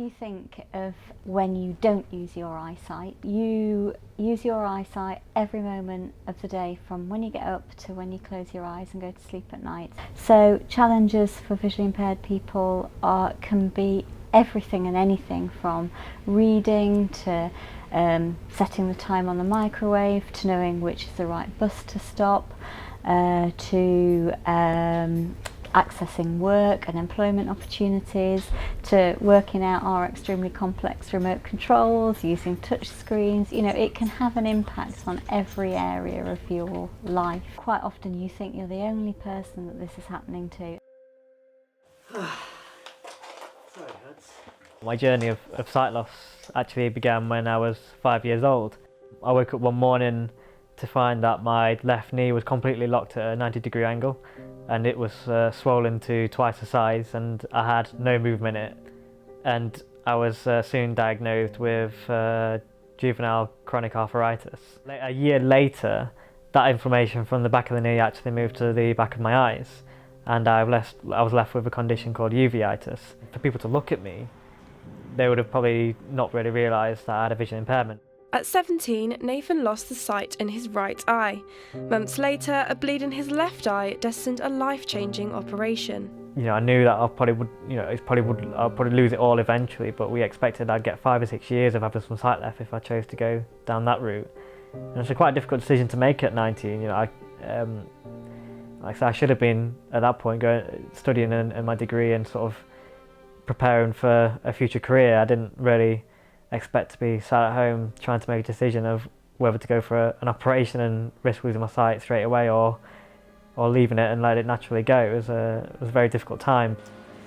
you think of when you don't use your eyesight? You use your eyesight every moment of the day, from when you get up to when you close your eyes and go to sleep at night. So challenges for visually impaired people can be everything and anything, from reading to setting the time on the microwave, to knowing which is the right bus to stop, to accessing work and employment opportunities, to working out our extremely complex remote controls, using touch screens. You know, it can have an impact on every area of your life. Quite often you think you're the only person that this is happening to. My journey of sight loss actually began when I was 5 years old. I woke up one morning to find that my left knee was completely locked at a 90-degree angle, and it was swollen to twice the size, and I had no movement in it. And I was soon diagnosed with juvenile chronic arthritis. A year later, that inflammation from the back of the knee actually moved to the back of my eyes, and I was left with a condition called uveitis. For people to look at me, they would have probably not really realised that I had a vision impairment. At 17, Nathan lost the sight in his right eye. Months later, a bleed in his left eye destined a life-changing operation. You know, I knew that I'll probably lose it all eventually, but we expected I'd get 5 or 6 years of having some sight left if I chose to go down that route. And it's a quite difficult decision to make at 19. You know, like I said, I should have been at that point studying in my degree and sort of preparing for a future career. I didn't really expect to be sat at home trying to make a decision of whether to go for an operation and risk losing my sight straight away, or leaving it and let it naturally go. It was a very difficult time.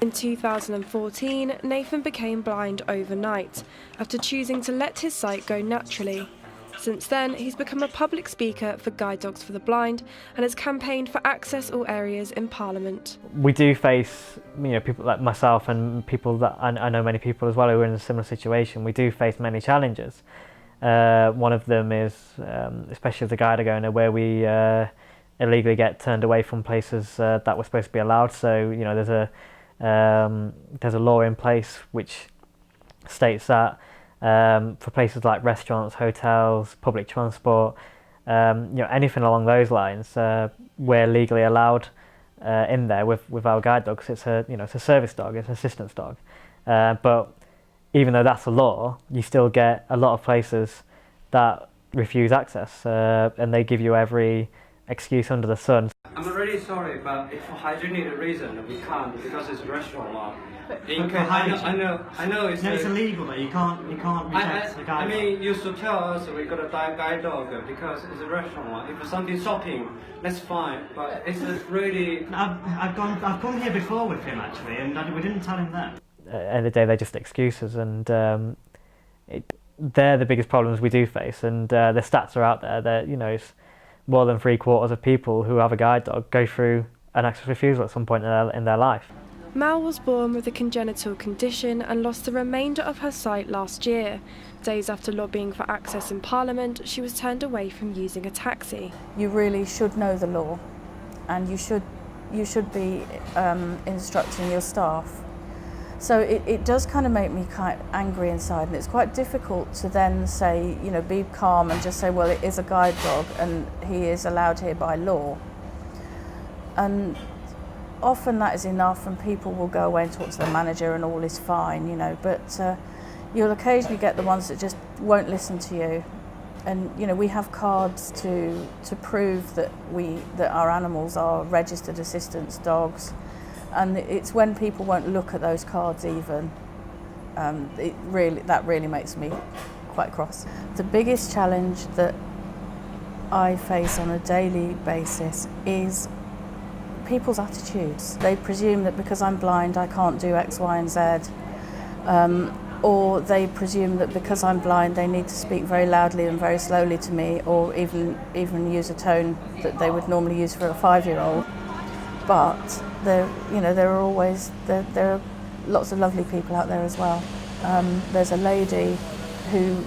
In 2014, Nathan became blind overnight after choosing to let his sight go naturally. Since then, he's become a public speaker for Guide Dogs for the Blind and has campaigned for access all areas in Parliament. We do face, you know, people like myself and people that I know many people as well who are in a similar situation. We do face many challenges. One of them is, especially as a guide owner, where we illegally get turned away from places that we're supposed to be allowed. So, you know, there's a law in place which states that for places like restaurants, hotels, public transport, you know, anything along those lines, we're legally allowed in there with our guide dogs. It's a service dog, it's an assistance dog. But even though that's the law, you still get a lot of places that refuse access, and they give you every excuse under the sun. I'm really sorry, but for hygienic reason we can't, because it's a restaurant law. I know it's. No, it's illegal though. You can't reject the guide. I mean, you should tell us we got a guide dog because it's a restaurant law. If something shopping, that's fine. But it's really. I've come here before with him actually, and we didn't tell him that. At the end of the day, they're just excuses, and they're the biggest problems we do face. And the stats are out there that, you know, it's more than 3/4 of people who have a guide dog go through an access refusal at some point in their life. Mal was born with a congenital condition and lost the remainder of her sight last year. Days after lobbying for access in Parliament, she was turned away from using a taxi. You really should know the law, and you should be instructing your staff. So it does kind of make me quite angry inside, and it's quite difficult to then say, you know, be calm and just say, well, it is a guide dog and he is allowed here by law. And often that is enough, and people will go away and talk to the manager and all is fine, you know, but you'll occasionally get the ones that just won't listen to you. And, you know, we have cards to prove that our animals are registered assistance dogs. And it's when people won't look at those cards even, that really makes me quite cross. The biggest challenge that I face on a daily basis is people's attitudes. They presume that because I'm blind I can't do X, Y and Z, or they presume that because I'm blind they need to speak very loudly and very slowly to me, or even use a tone that they would normally use for a 5-year-old. But there are lots of lovely people out there as well. There's a lady who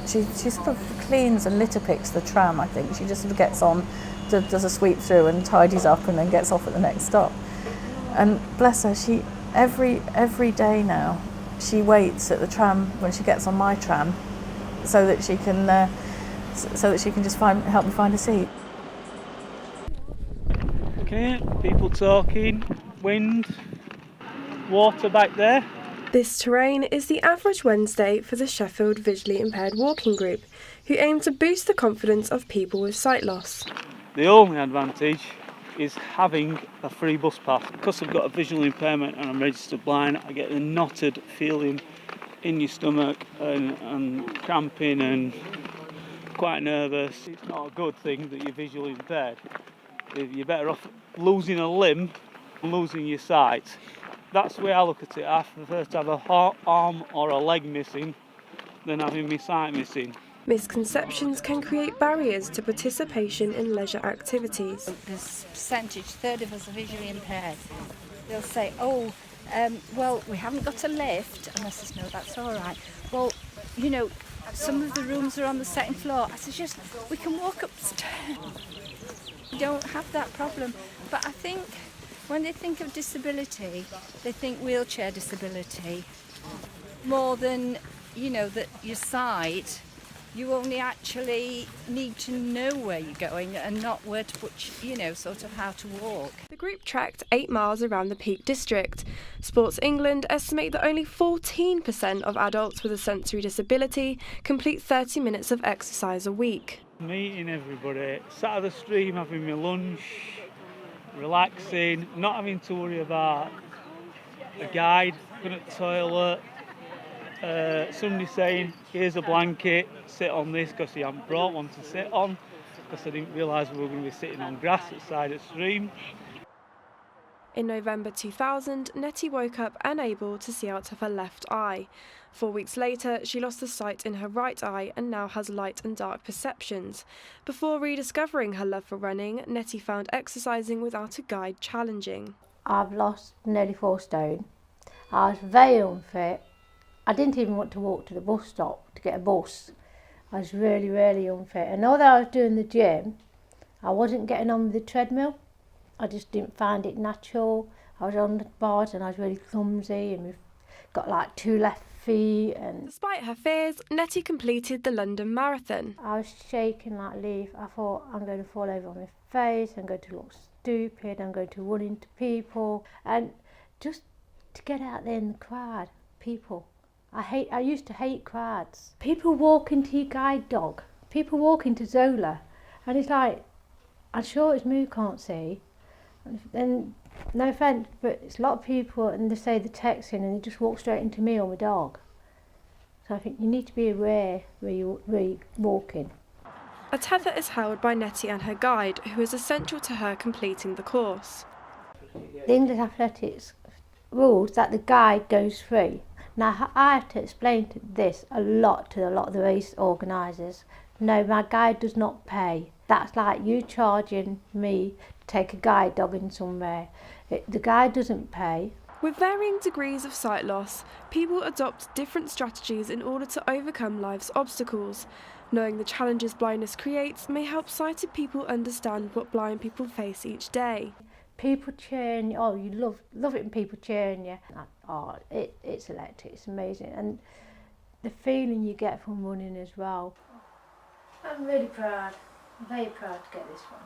she sort of cleans and litter picks the tram. I think she just sort of gets on, does a sweep through and tidies up, and then gets off at the next stop. And bless her, she every day now She waits at the tram when she gets on my tram, so that she can just help me find a seat. Okay, people talking, wind, water back there. This terrain is the average Wednesday for the Sheffield Visually Impaired Walking Group, who aim to boost the confidence of people with sight loss. The only advantage is having a free bus pass. Because I've got a visual impairment and I'm registered blind, I get the knotted feeling in your stomach and cramping and quite nervous. It's not a good thing that you're visually impaired. You're better off losing a limb and losing your sight. That's the way I look at it. I prefer to have a arm or a leg missing than having my sight missing. Misconceptions can create barriers to participation in leisure activities. This percentage, third of us are visually impaired. They'll say, well, we haven't got a lift. And I says, no, that's all right. Well, you know, some of the rooms are on the second floor. I says, just, we can walk upstairs. We don't have that problem. But I think when they think of disability, they think wheelchair disability more than, you know, that your sight. You only actually need to know where you're going and not where to put, you know, sort of how to walk. The group trekked 8 miles around the Peak District. Sports England estimate that only 14% of adults with a sensory disability complete 30 minutes of exercise a week. Meeting everybody, sat at the stream having my lunch, relaxing, not having to worry about a guide, going to the toilet, somebody saying, here's a blanket, sit on this, because he hadn't brought one to sit on, because I didn't realise we were going to be sitting on grass at the side of the stream. In November 2000, Nettie woke up unable to see out of her left eye. 4 weeks later, she lost the sight in her right eye and now has light and dark perceptions. Before rediscovering her love for running, Nettie found exercising without a guide challenging. I've lost nearly 4 stone. I was very unfit. I didn't even want to walk to the bus stop to get a bus. I was really, really unfit. And although I was doing the gym, I wasn't getting on with the treadmill. I just didn't find it natural. I was on the bars and I was really clumsy, and we've got like 2 left feet. And despite her fears, Nettie completed the London Marathon. I was shaking like a leaf. I thought, I'm going to fall over on my face, I'm going to look stupid, I'm going to run into people. And just to get out there in the crowd, people. I used to hate crowds. People walk into your guide dog. People walk into Zola. And it's like, I'm sure it's me who can't see. And no offence, but it's a lot of people, and they say they're texting and they just walk straight into me or my dog. So I think you need to be aware where you're walking. A tether is held by Nettie and her guide, who is essential to her completing the course. The English athletics rules that the guide goes free. Now, I have to explain this a lot to a lot of the race organisers. No, my guide does not pay. That's like you charging me to take a guide dog in somewhere. The guide doesn't pay. With varying degrees of sight loss, people adopt different strategies in order to overcome life's obstacles. Knowing the challenges blindness creates may help sighted people understand what blind people face each day. People cheering you, oh, you love it when people cheering you. Oh, it's electric, it's amazing. And the feeling you get from running as well. I'm really proud, I'm very proud to get this one.